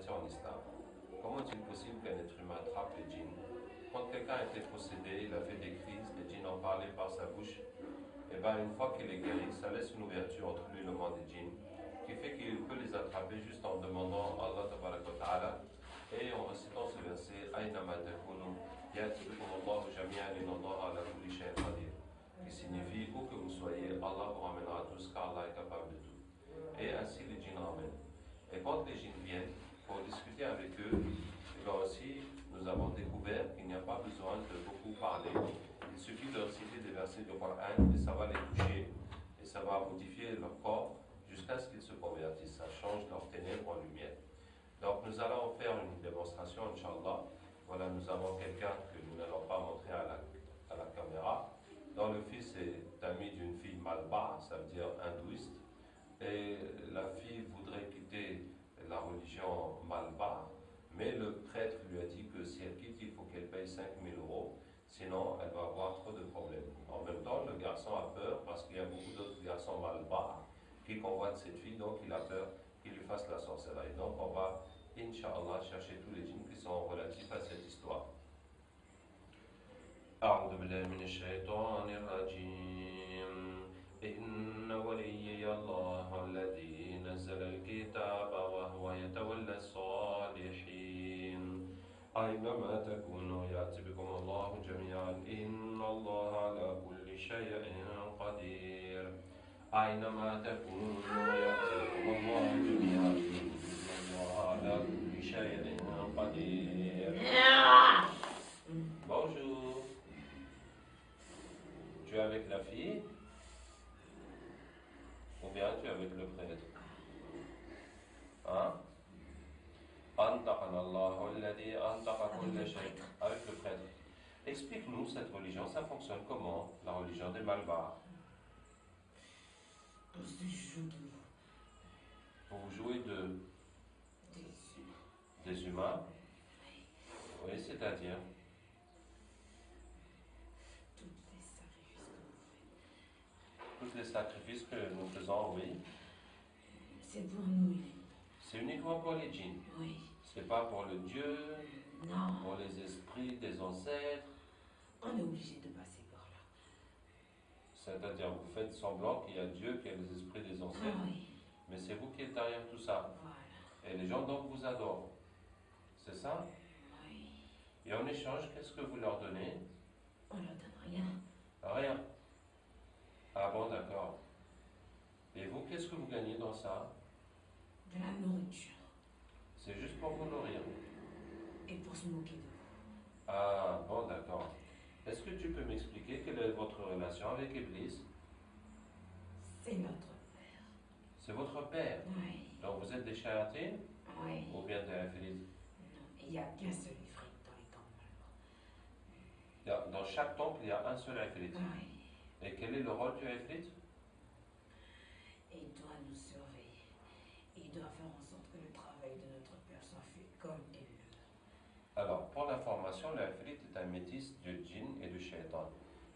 converti en islam. Comment est-il possible qu'un être humain attrape les djinns? Quand quelqu'un a été possédé, il a fait des crises, les djinns ont parlé par sa bouche, et bien une fois qu'il est guéri, ça laisse une ouverture entre lui et le monde des djinns, qui fait qu'il peut les attraper juste en demandant à Allah tabaraka wa ta'ala et en récitant ce verset Aynama takunu ya'tibikum Allahu jami'an inna Allaha ala kulli shay'in qadir, qui signifie où que vous soyez, Allah vous ramènera tous car Allah est capable de tout. Et ainsi les djinns ramènent. Et quand les djinns viennent pour discuter avec eux, et bien aussi nous avons découvert qu'il n'y a pas besoin de beaucoup parler. Il suffit de réciter des versets du Coran et ça va les toucher et ça va modifier leur corps jusqu'à ce qu'ils se convertissent. Ça change leur ténèbres en lumière. Donc nous allons faire une démonstration, Inch'Allah. Voilà, nous avons quelqu'un que nous n'allons pas montrer à la caméra, dont le fils est ami d'une fille malba, ça veut dire hindouiste. Et la fille voudrait quitter la religion malba, mais le prêtre lui a dit que si elle quitte, il faut qu'elle paye 5 000 €, sinon elle va avoir trop de problèmes. En même temps, le garçon a peur parce qu'il y a beaucoup d'autres garçons malba qui convoitent cette fille, donc il a peur qu'il lui fasse la sorcellerie. Donc on va, Inch'Allah, chercher tous les djinns qui sont relatifs à cette histoire. أعوذ بالله من الشيطان الرجيم إن وليي الله الذي نزل الكتاب وهو يتولى الصالحين أينما تكونوا يأتي بكم الله جميعا إن الله على كل شيء قدير أينما تكونوا يأتي بكم الله جميعا إن الله على كل شيء قدير. Bonjour. Tu es avec la fille? Ou bien tu es avec le prêtre? Hein? Antaqana Allahu alladhi antaqa kulla shay. Avec le prêtre. Explique-nous cette religion, ça fonctionne comment, la religion des Malbars? Vous jouez de des humains? Oui, c'est-à-dire? Tous les sacrifices que nous faisons, oui. C'est pour nous. C'est uniquement pour les djinns. Oui. C'est pas pour le Dieu, non. Pour les esprits des ancêtres. On est obligé de passer par là. C'est-à-dire, vous faites semblant qu'il y a Dieu, qu'il y a les esprits des ancêtres, oui. Mais c'est vous qui êtes derrière tout ça. Voilà. Et les gens donc vous adorent. C'est ça? Oui. Et en échange, qu'est-ce que vous leur donnez? On leur donne rien. Rien. Ah bon, d'accord. Et vous, qu'est-ce que vous gagnez dans ça? De la nourriture. C'est juste pour vous nourrir. Et pour se moquer de vous. Ah bon, d'accord. Est-ce que tu peux m'expliquer quelle est votre relation avec Iblis? C'est notre père. C'est votre père? Oui. Donc vous êtes des shayatines? Oui. Ou bien des infilites? Non, il n'y a qu'un seul ifrit dans les temples. Dans chaque temple, il y a un seul infilite. Oui. Et quel est le rôle du infilite? Il doit nous surveiller. Il doit faire en sorte que le travail de notre père soit fait comme il le veut. Alors, pour l'information, l'infilite est un métis du djinn et du shaitan.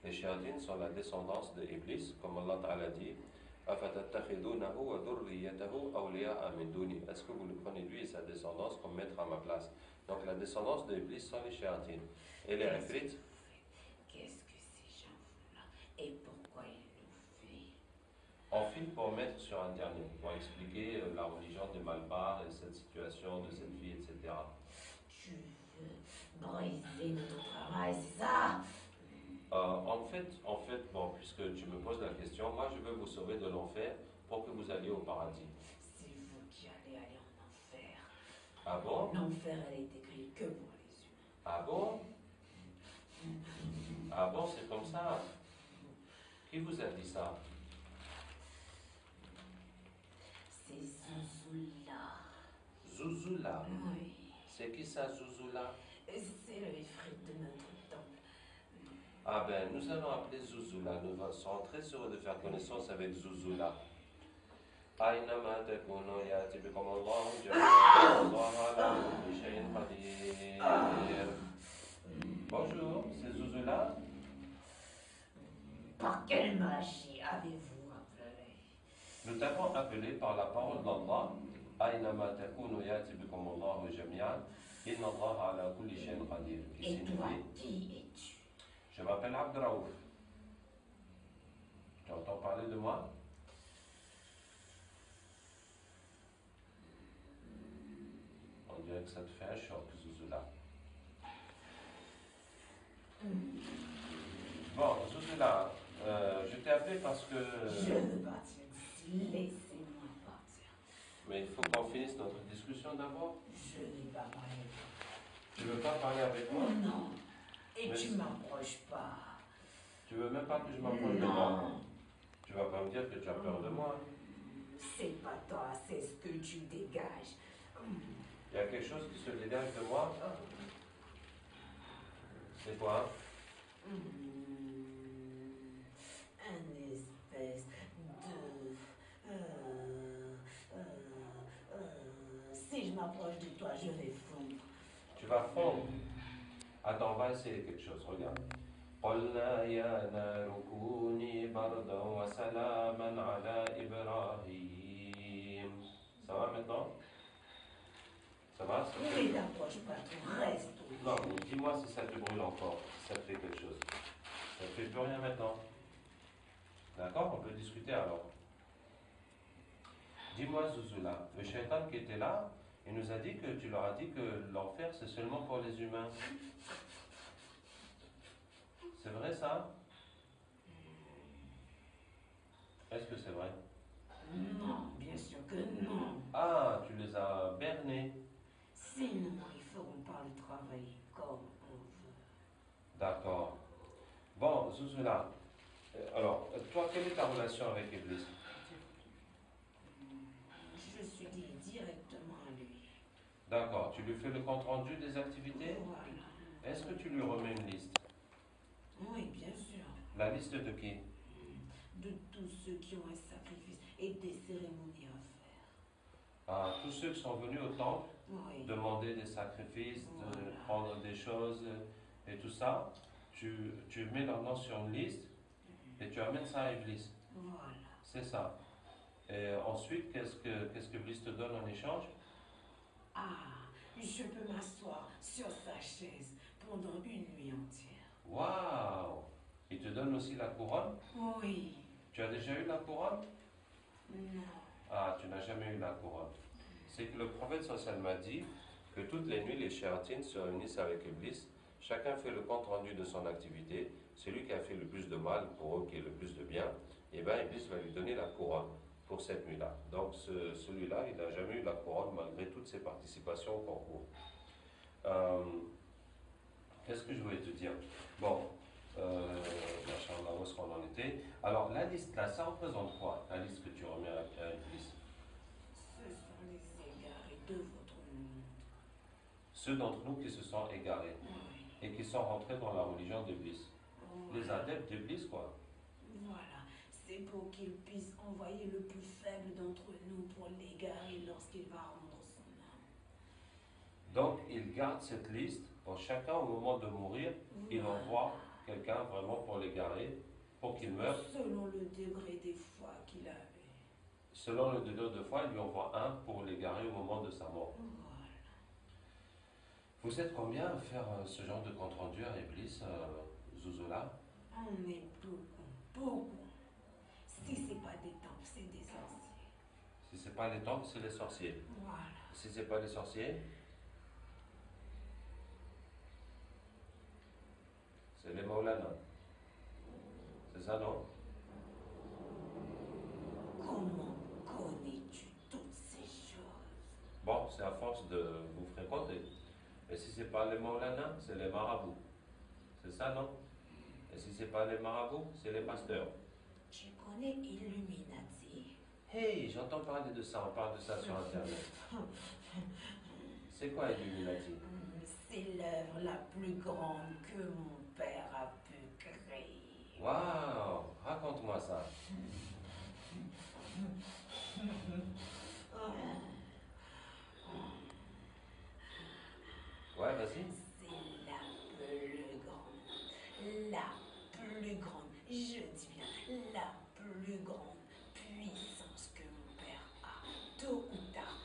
Les shayatines sont la descendance de Iblis, comme Allah Ta'ala dit. Est-ce que vous le prenez lui et sa descendance comme maître à ma place? Donc la descendance de Iblis sont les shayatines. Et les infilites? Qu'est-ce que ces gens-là et pourquoi ils le font? On file pour mettre sur Internet, pour expliquer la religion des Malbars et cette situation de cette vie, etc. Tu veux briser notre travail, c'est ça? En fait, bon, puisque tu me poses la question, moi je veux vous sauver de l'enfer pour que vous alliez au paradis. C'est vous qui allez aller en enfer. Ah bon? L'enfer, elle est écrite que pour les humains. Ah bon? Ah bon, c'est comme ça? Qui vous a dit ça? C'est Zouzoula. Zouzoula? Oui. C'est qui ça, Zouzoula? C'est le ifrit de notre temple. Ah ben, nous allons appeler Zouzoula. Nous serons très heureux de faire connaissance avec Zouzoula. أينما تكونوا يأتي بكم الله جميعا الله على كل شيء قدير. Bonjour, c'est Zouzoula? Par quelle magie avez-vous appelé? Nous t'avons appelé par la parole d'Allah أينما تكونوا يأتي بكم الله جميعا إن الله على كل شيء قدير. Qui Et toi, signifie qui es-tu? Je m'appelle Abdraouf. Tu entends parler de moi? On dirait que ça te fait un choc, Zuzula. Bon, Zuzula, je t'ai appelé parce que... Je veux partir d'ici. Laissez-moi partir. Mais il faut qu'on finisse notre discussion d'abord. Je n'ai pas parlé avec toi. Tu veux pas parler avec moi? Non. Et Mais tu m'approches pas. Tu veux même pas que je m'approche de toi? Tu vas pas me dire que tu as peur de moi? C'est pas toi, c'est ce que tu dégages. Il y a quelque chose qui se dégage de moi? C'est quoi? Un espèce de... Si je m'approche de toi, je vais fondre. Tu vas fondre. Attends, on va essayer quelque chose, regarde. قلنا يا نار كوني بردا وسلاما على إبراهيم. Ça va maintenant? Ça va? Ne t'approche pas, tu restes. Non, mais dis-moi si ça te brûle encore, si ça te fait quelque chose. Ça ne fait plus rien maintenant. D'accord? On peut discuter alors. Dis-moi, Zuzula, le shaitan qui était là, il nous a dit que tu leur as dit que l'enfer c'est seulement pour les humains. C'est vrai ça? Est-ce que c'est vrai? Non, bien sûr que non. Ah, tu les as bernés. Sinon, ils feront pas le travail comme on veut. D'accord. Bon, Zuzula, alors, toi, quelle est ta relation avec Iblis? Je suis liée directement à lui. D'accord, tu lui fais le compte rendu des activités? Voilà. Est-ce que tu lui remets une liste? Oui, bien sûr. La liste de qui? De tous ceux qui ont un sacrifice et des cérémonies à faire. Ah, tous ceux qui sont venus au temple, Oui. demander des sacrifices, de Voilà. prendre des choses et tout ça, tu mets leur nom sur une liste et tu amènes ça à Iblis. Voilà. C'est ça. Et ensuite, qu'est-ce que Iblis te donne en échange? Ah, je peux m'asseoir sur sa chaise pendant une nuit entière. Waouh! Il te donne aussi la couronne? Oui. Tu as déjà eu la couronne? Non. Ah, tu n'as jamais eu la couronne. C'est que le prophète sallallahu m'a dit que toutes les nuits, les shéatines se réunissent avec Iblis. Chacun fait le compte rendu de son activité. Celui qui a fait le plus de mal pour eux, qui est le plus de bien, et bien Iblis va lui donner la couronne pour cette nuit-là. Donc celui-là, il n'a jamais eu la couronne malgré toutes ses participations au concours. Qu'est-ce que je voulais te dire? Bon, machallah, où est-ce qu'on en était? Alors, la liste là, ça représente quoi? La liste que tu remets à Iblis? Ce sont les égarés de votre monde. Ceux d'entre nous qui se sont égarés Oui. et qui sont rentrés dans la religion d'Iblis. Les Voilà. adeptes d'Iblis, quoi. Voilà. C'est pour qu'il puisse envoyer le plus faible d'entre nous pour l'égarer lorsqu'il va rendre son âme. Donc, il garde cette liste pour chacun au moment de mourir. Il Voilà. envoie quelqu'un vraiment pour l'égarer, pour qu'il meure. Selon le degré des foi qu'il avait. Selon le degré de foi, il lui envoie un pour l'égarer au moment de sa mort. Voilà. Vous êtes combien à faire ce genre de compte rendu à Iblis, Zuzula? On est beaucoup. Si c'est pas des temples, c'est des sorciers. Si c'est pas les temples, c'est les sorciers. Voilà. Si c'est pas les sorciers, c'est les Maulana. C'est ça, non? Comment connais-tu toutes ces choses? Bon, c'est à force de vous fréquenter. Et si c'est pas les Maulana, c'est les marabouts. C'est ça, non? Et si c'est pas les marabouts, c'est les pasteurs. Tu connais Illuminati? Hey, j'entends parler de ça, on parle de ça sur Internet. C'est quoi Illuminati? C'est l'œuvre la plus grande que mon père a pu créer. Waouh, raconte-moi ça. Ouais, vas-y. C'est la plus grande. La plus grande. Je dis bien la plus grande puissance que mon père a. Tôt ou tard,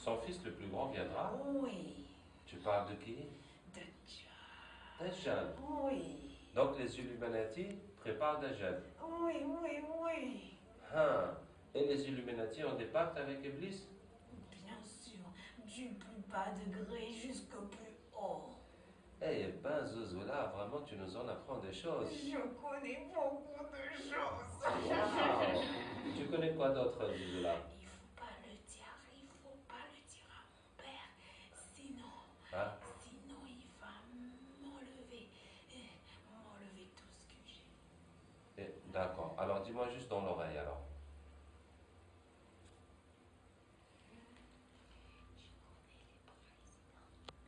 Son fils le plus grand viendra? Oui. Tu parles de qui? Dajjal. Dajjal. Oui. Donc les Illuminati préparent Dajjal. Oui, oui, oui. Hein. Et les Illuminati ont des pactes avec Iblis? Bien sûr, du plus bas degré jusqu'au plus haut. Eh ben, Zozola, vraiment, tu nous en apprends des choses. Je connais beaucoup de choses. Wow. Tu connais quoi d'autre, Zozola? Il faut pas le dire, il faut pas le dire à mon père. Sinon, Hein? sinon il va m'enlever tout ce que j'ai. D'accord. Alors, dis-moi juste dans l'oreille, alors.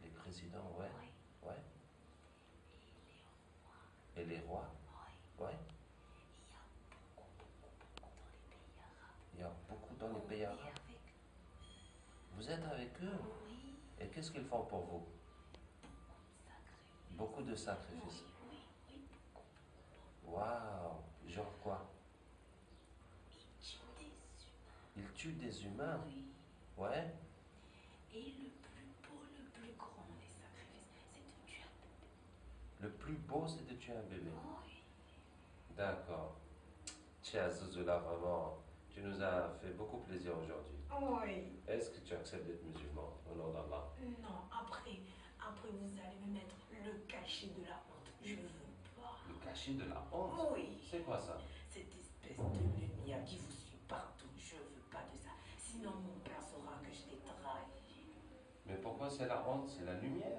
Les présidents, ouais. Oui. Ouais. Et les rois. Et les rois? Oui. Ouais. Il y a beaucoup dans les pays Il y a beaucoup dans les pays arabes. On est arabes. avec Vous êtes avec eux? oui, Et qu'est-ce qu'ils font pour vous? beaucoup de sacrifices. Beaucoup de sacrifices. Oui, oui, beaucoup. Waouh! Genre quoi? Ils tuent des humains. Ils tuent des humains? Oui. Ouais. Et le plus beau, le plus grand des sacrifices, c'est de tuer un bébé. Le plus beau, c'est de tuer un bébé. Oui. D'accord. Tiens, Zozola, vraiment, tu nous as fait beaucoup plaisir aujourd'hui. Oui. Est-ce que tu acceptes d'être musulman au nom d'Allah? Non, après vous allez me mettre le cachet de la honte. Je veux pas. Le cachet de la honte? Oui. C'est quoi ça? Cette espèce de lumière qui vous suit partout. Je veux pas de ça. Sinon mon père saura que je l'ai trahi. Mais pourquoi c'est la honte? C'est la lumière.